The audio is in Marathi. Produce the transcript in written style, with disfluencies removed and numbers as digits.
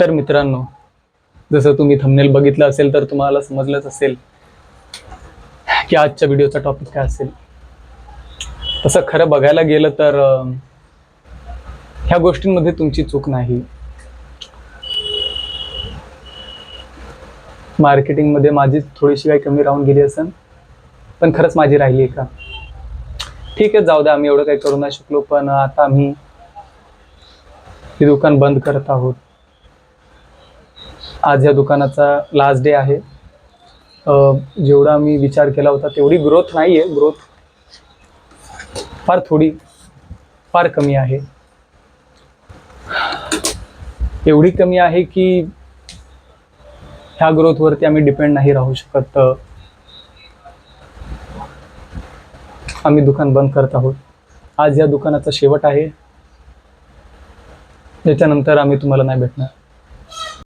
तर मित्रांनो, जसं तुम्ही थंबनेल बघितलं असेल तर तुम्हाला समजलंच असेल की आजच्या व्हिडिओचा टॉपिक काय असेल. तसं खरं बघायला गेलं तर ह्या गोष्टींमध्ये तुमची चूक नाही. मार्केटिंगमध्ये माझी थोडीशी काही कमी राहून गेली असेल, पण खरंच माझी राहिली आहे का? ठीक आहे, जाऊ द्या, आम्ही एवढं काही करू नाही शकलो, पण आता आम्ही हे दुकान बंद करत आहोत. आज या दुकानाचा लास्ट डे आहे. जेवढा आम्ही विचार केला होता तेवढी ग्रोथ नाही आहे. ग्रोथ फार कमी आहे. एवढी कमी आहे की ह्या ग्रोथवरती आम्ही डिपेंड नाही राहू शकत. आम्ही दुकान बंद करत आहोत. आज या दुकानाचा शेवट आहे. याच्यानंतर आम्ही तुम्हाला नाही भेटणार.